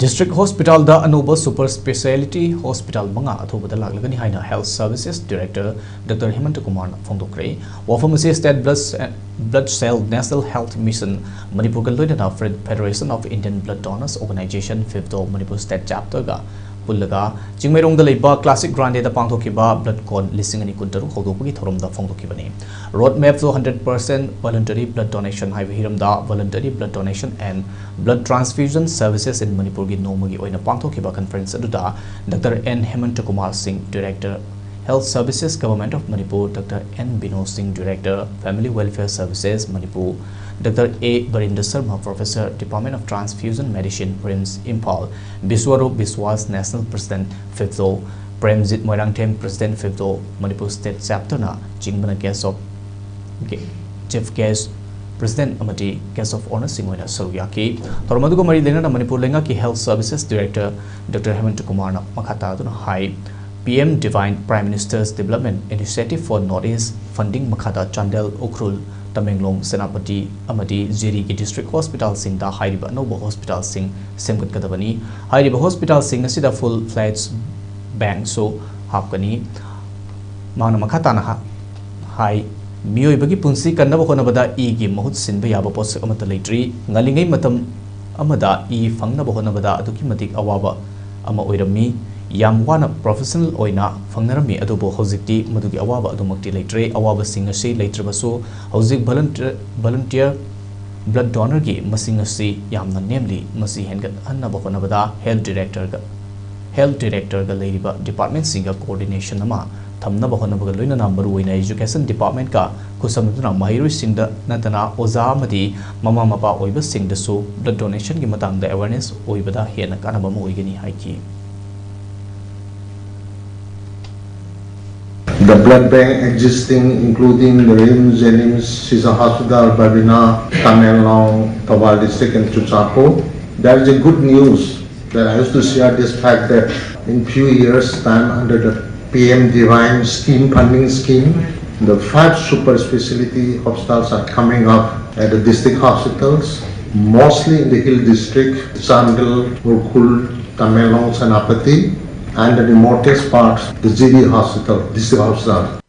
District Hospital da Anoba Super Speciality Hospital manga athobada laglagani haina Health Services Director Dr. Houdokkhre houdokkhre Wafamasi State Blood Cell National Health Mission Manipur Galloidana Federation of Indian Blood Donors Organization 5th Manipur State Chapter ga Pullaga Jingmerong the Leba Classic Grande the Pangtokiba BlooDCON listing and Kuntaru Houdokpagi thouram da Phongtokibani Roadmap to 100% voluntary blood donation Hive Hiram da voluntary blood donation and blood transfusion services in Manipur gi Nomagi Oina Pangtokiba conference aduda Dr. Enhancement Singh Director Health Services Government of Manipur Dr. N. Bino Singh Director Family Welfare Services Manipur Dr. A. Barinder Sharma Professor Department of Transfusion Medicine RIMS Impal Biswarup Biswas National President 5th Premjit Moirangthem President 5th Manipur State Chapter na Jingbana guest of Chief Guest President Amati Guest of Honor Singhoina Saruyaki Thormadugo Mari Lena Manipur Lenga ki Health Services Director Dr. Houdokkhre na Makata duna High PM Divine Prime Minister's Development Initiative for Northeast Funding Makata Chandel Ukhrul Tamenglong Senapati Amadi Jiri ki District Hospital Sing da Hairiba Nobo Hospital Sing Semgut Kadabani Hairiba Hospital Sing Nasida full-fledged bank so Hapkani Mana Makata na Hai Miyoi bagi punsi kanna bako na bada I gi mahut sinba yaba pos amata leitri ngalingay matam amada I fangna bako na bada aduki matik awaba ama oirami yam wana professional oina fangnarami adubo hojikti madugi awaba adumakti leitre awaba singasi leitrabasu hojik volunteer blood donor gi masingasi yamna namely masi hengat anna bako na bada health director ga leiriba department singa coordination ama Thamna bahona baga loina number oina education department ka kusamduna mahiroi singda natana oza amadi mama mapa oiba singda so blood donation gi matangda awareness oibada hena kanaba mo oigani haiki The blood bank existing including the RIMS, ELIMS, Sisa Hospital, Babina, Tamelong, Tawal district and Chuchapo. There is a good news that I used to share this fact that in few years time under the PM Divine scheme, funding scheme, the 5 super specialty hospitals are coming up at the district hospitals, mostly in the hill district, Chandel, Urkul, Tamelong, Senapati, and the remotest parts, the GD hospital, district hospital.